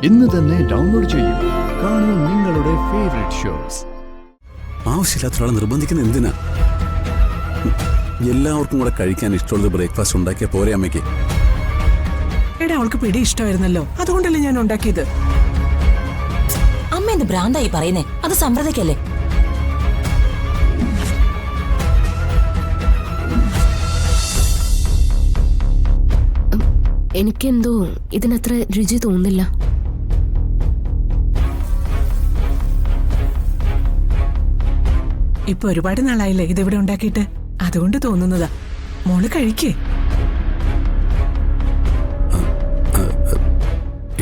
ഇന്ന് തന്നെ ഡൗൺലോഡ് ചെയ്യൂ. കാണൂ നിങ്ങളുടെ ഫേവറേറ്റ് ഷോസ്. ആവശ്യമില്ലാത്ത ഒരാളെ നിർബന്ധിക്കുന്ന എന്തിനാ? എല്ലാവർക്കും കൂടെ കഴിക്കാൻ ഇഷ്ടമുള്ളത് ബ്രേക്ക്ഫാസ്റ്റ് ഉണ്ടാക്കിയ പോരെ അമ്മയ്ക്ക്? എടാ, അവൾക്ക് പിടി ഇഷ്ടമായിരുന്നല്ലോ, അതുകൊണ്ടല്ലേ ഞാൻ ഉണ്ടാക്കിയത്. അമ്മ എന്ത് ഭ്രാന്തായി പറയുന്നേ? അത് സമ്പ്രദായിക്കല്ലേ? എനിക്കെന്തോ ഇതിനത്ര രുചി തോന്നില്ല. ഇപ്പൊ ഒരുപാട് നാളായില്ലേ ഇതിവിടെ ഉണ്ടാക്കിയിട്ട്, അതുകൊണ്ട് തോന്നുന്നതാ. മോള് കഴിക്കേ.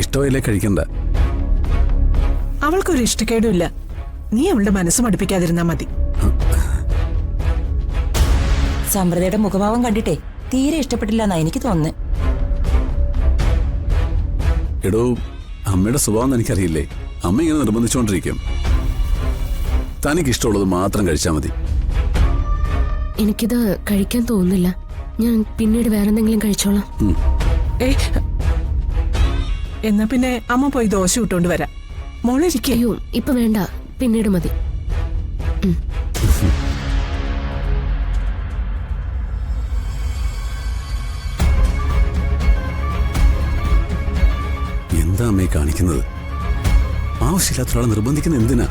ഇഷ്ടമായില്ലേ കഴിക്കണ്ട. അവൾക്കൊരു ഇഷ്ടക്കേടുമില്ല. നീ അവളുടെ മനസ്സ് മടുപ്പിക്കാതിരുന്നാ മതി. സമ്പ്രദയുടെ മുഖഭാവം കണ്ടിട്ടേ തീരെ ഇഷ്ടപ്പെട്ടില്ല എന്നാ എനിക്ക് തോന്നുന്നത്. എടോ, അമ്മയുടെ സ്വഭാവം എനിക്കറിയില്ലേ. അമ്മ ഇങ്ങനെ നിർബന്ധിച്ചുകൊണ്ടിരിക്കും. തനിക്ക് ഇഷ്ടമുള്ളത് മാത്രം കഴിച്ചാൽ മതി. എനിക്കിത് കഴിക്കാൻ തോന്നുന്നില്ല. ഞാൻ പിന്നീട് വേറെന്തെങ്കിലും കഴിച്ചോളാം. എന്നാ പിന്നെ അമ്മ പോയി ദോശ ഇട്ടുകൊണ്ട് വരാം. മോളിരിക്കേ. അയ്യോ, ഇപ്പൊ വേണ്ട, പിന്നീട് മതി. എന്താ അമ്മയെ കാണിക്കുന്നത്? ആവശ്യമില്ലാത്ത ഒരാളെ നിർബന്ധിക്കുന്ന എന്തിനാ?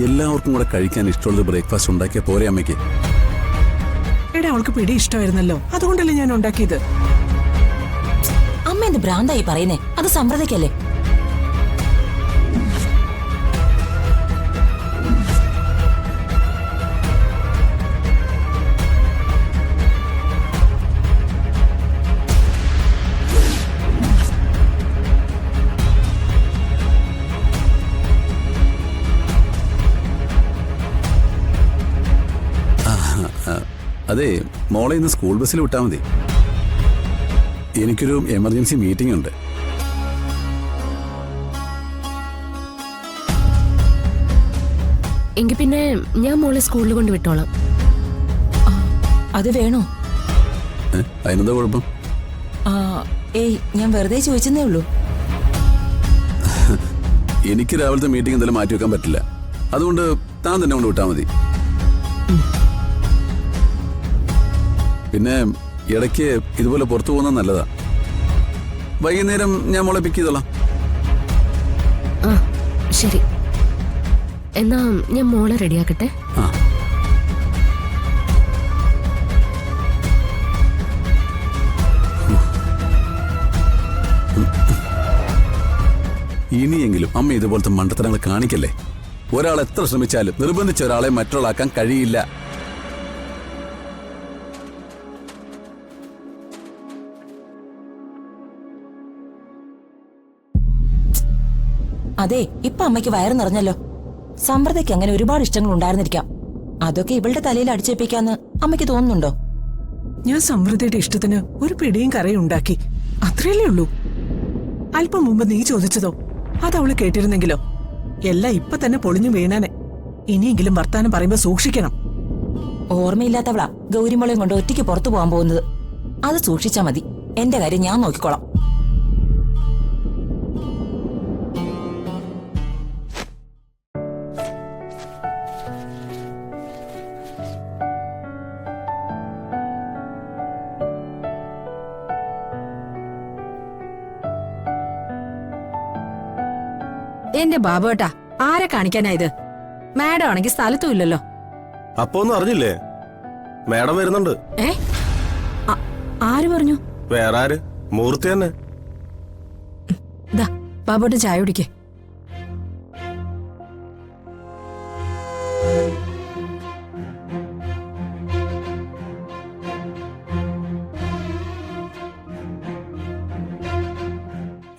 എല്ലാവർക്കും കൂടെ കഴിക്കാൻ ഇഷ്ടമുള്ളത് ബ്രേക്ക്ഫാസ്റ്റ് ഉണ്ടാക്കിയ പോരെ അമ്മയ്ക്ക്? എടാ, അവൾക്ക് പിടി ഇഷ്ടമായിരുന്നല്ലോ, അതുകൊണ്ടല്ലേ ഞാൻ ഉണ്ടാക്കിയത്. അമ്മ എന്ത് ഭ്രാന്തായി പറയുന്നേ? അത് സമ്പ്രദായിക്കല്ലേ? അതെ, മോളെ ഇന്ന് സ്കൂൾ ബസ്സിൽ വിട്ടാൽ മതി. എനിക്കൊരു എമർജൻസി മീറ്റിംഗ് ഉണ്ട്. എങ്കിൽ പിന്നെ ഞാൻ മോളെ സ്കൂളിൽ കൊണ്ട് വിട്ടോളാം. അത് വേണോ? അതിനെന്താ കുഴപ്പം? ഏയ്, ഞാൻ വെറുതെ ചോദിച്ചെന്നേ ഉള്ളൂ. എനിക്ക് രാവിലത്തെ മീറ്റിംഗ് എന്തായാലും മാറ്റി വെക്കാൻ പറ്റില്ല. അതുകൊണ്ട് താൻ തന്നെ കൊണ്ട് വിട്ടാൽ മതി. പിന്നെ ഇടയ്ക്ക് ഇതുപോലെ പുറത്തു പോകുന്നത് നല്ലതാ. വൈകുന്നേരം ഞാൻ മോളെ പിക്ക് ചെയ്തോളാം. ശരി, എന്നാ ഞാൻ മോളെ റെഡിയാക്കട്ടെ. ഇനിയെങ്കിലും അമ്മ ഇതുപോലത്തെ മണ്ടത്തരങ്ങൾ കാണിക്കല്ലേ. ഒരാൾ എത്ര ശ്രമിച്ചാലും നിർബന്ധിച്ച ഒരാളെ മറ്റൊരാളാക്കാൻ കഴിയില്ല. അതെ, ഇപ്പൊ അമ്മയ്ക്ക് വയറ് നിറഞ്ഞല്ലോ. സമ്പ്രദയ്ക്ക് അങ്ങനെ ഒരുപാട് ഇഷ്ടങ്ങൾ ഉണ്ടായിരുന്നിരിക്കാം. അതൊക്കെ ഇവളുടെ തലയിൽ അടിച്ചേപ്പിക്കാന്ന് അമ്മയ്ക്ക് തോന്നുന്നുണ്ടോ? ഞാൻ സമൃദ്ധിയുടെ ഇഷ്ടത്തിന് ഒരു പിടിയും കറിയും ഉണ്ടാക്കി, അത്രയല്ലേ ഉള്ളൂ. അല്പം മുമ്പ് നീ ചോദിച്ചതോ അതവള് കേട്ടിരുന്നെങ്കിലോ എല്ലാം ഇപ്പൊ തന്നെ പൊളിഞ്ഞു വീണാനെ. ഇനിയെങ്കിലും വർത്താനം പറയുമ്പോ സൂക്ഷിക്കണം. ഓർമ്മയില്ലാത്തവളാ ഗൗരിമോളെയും കൊണ്ട് ഒറ്റയ്ക്ക് പുറത്തു പോകാൻ പോകുന്നത്. അത് സൂക്ഷിച്ചാ മതി. എന്റെ കാര്യം ഞാൻ നോക്കിക്കോളാം. എന്റെ ബാബുവേട്ടാ, ആരെ കാണിക്കാനാ ഇത്? മാഡം ആണെങ്കിൽ സ്ഥലത്തും ഇല്ലല്ലോ. അപ്പൊ ഒന്നും അറിഞ്ഞില്ലേ? മാഡം വരുന്നുണ്ട്. ആര് പറഞ്ഞു? വേറെ ആര്? മൂർത്തി തന്നെ. ബാബുവേട്ടൻ ചായ കുടിക്കേ.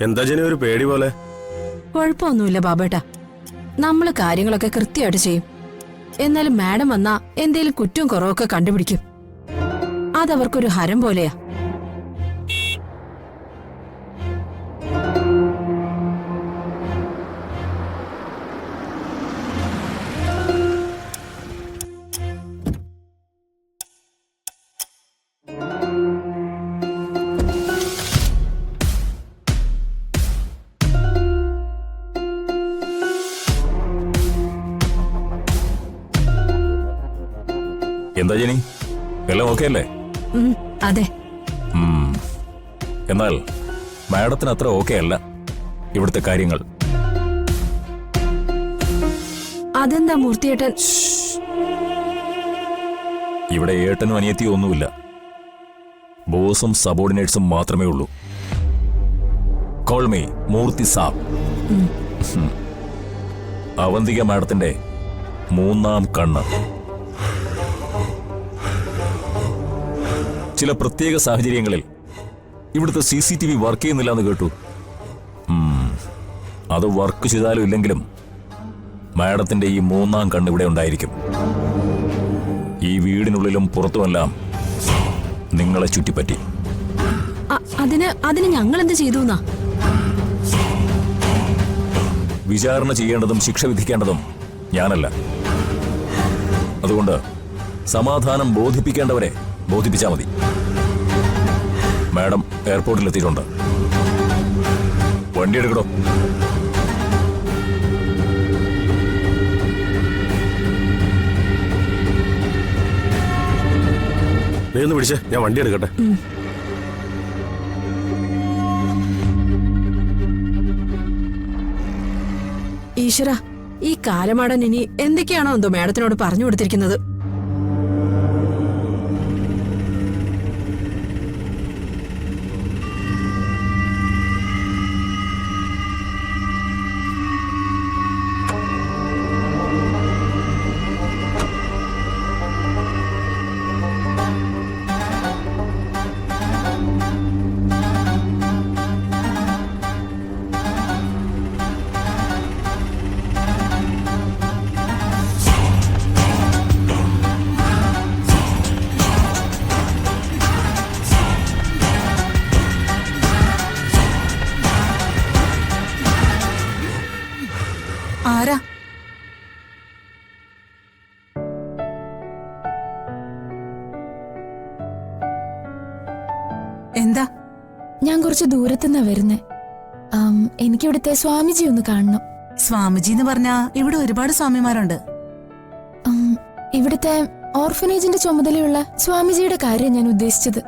എന്താ ജനി ഒരു പേടി പോലെ? കുഴപ്പമൊന്നുമില്ല ബാബേട്ടാ, നമ്മള് കാര്യങ്ങളൊക്കെ കൃത്യമായിട്ട് ചെയ്യും. എന്നാലും മാഡം വന്നാ എന്തേലും കുറ്റവും കുറവൊക്കെ കണ്ടുപിടിക്കും. അതവർക്കൊരു ഹരം പോലെയാ. എന്താ ജെനി, എല്ലാം ഓക്കെ അല്ലേ? അതെ. എന്നാൽ മാഡത്തിന് അത്ര ഓക്കെ അല്ല ഇവിടുത്തെ കാര്യങ്ങൾ. അതെന്താ മൂർത്തിയേട്ടൻ? ഇവിടെ ഏട്ടനും അനിയത്തിയും ഒന്നുമില്ല. ബോസും സബോർഡിനേറ്റ്സും മാത്രമേ ഉള്ളൂ. കോൾ മീ മൂർത്തി സാബ്. അവന്തിക മാഡത്തിന്റെ മൂന്നാം കണ്ണ്. ചില പ്രത്യേക സാഹചര്യങ്ങളിൽ ഇവിടുത്തെ CCTV വർക്ക് ചെയ്യുന്നില്ല എന്ന് കേട്ടു. അത് വർക്ക് ചെയ്താലും ഇല്ലെങ്കിലും മാഡത്തിന്റെ ഈ മൂന്നാം കണ്ണ് ഇവിടെ ഉണ്ടായിരിക്കും. ഈ വീടിനുള്ളിലും പുറത്തുമെല്ലാം നിങ്ങളെ ചുറ്റിപ്പറ്റി. അതിന് ഞങ്ങൾ എന്ത് ചെയ്തു? വിചാരണ ചെയ്യേണ്ടതും ശിക്ഷ വിധിക്കേണ്ടതും ഞാനല്ല. അതുകൊണ്ട് സമാധാനം ബോധിപ്പിക്കേണ്ടവരെ ബോധിപ്പിച്ചാൽ മതി. മാഡം എയർപോർട്ടിലെത്തിയിട്ടുണ്ട്. വണ്ടി എടുക്കണോ? നീ ഒന്ന് പിടിച്ചേ, ഞാൻ വണ്ടി എടുക്കട്ടെ. ഈശ്വര, ഈ കാലമാടൻ ഇനി എന്തൊക്കെയാണോ എന്തോ മാഡത്തിനോട് പറഞ്ഞു കൊടുത്തിരിക്കുന്നത്. ആരാ? എന്താ? ഞാൻ കുറച്ച് ദൂരത്തുനിന്നാ വരുന്നേ. എനിക്കിവിടുത്തെ സ്വാമിജി ഒന്ന് കാണണം. സ്വാമിജി എന്ന് പറഞ്ഞാ ഇവിടെ ഒരുപാട് സ്വാമിമാരുണ്ട്. ഇവിടുത്തെ ഓർഫനേജിന്റെ ചുമതലയുള്ള സ്വാമിജിയുടെ കാര്യം ഞാൻ ഉദ്ദേശിച്ചത്.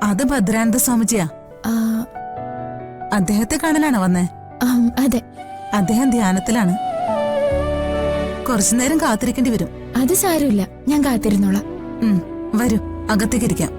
അത് ഭദ്രാനന്ദ സ്വാമിജിയാ. അദ്ദേഹത്തെ കാണാനാണോ വന്നേ? അതെ. അദ്ദേഹം ധ്യാനത്തിലാണ്. കുറച്ചുനേരം കാത്തിരിക്കേണ്ടി വരും. അത് സാരമില്ല, ഞാൻ കാത്തിരുന്നോളാം. വരൂ, അകത്തേക്ക് ഇരിക്കാം.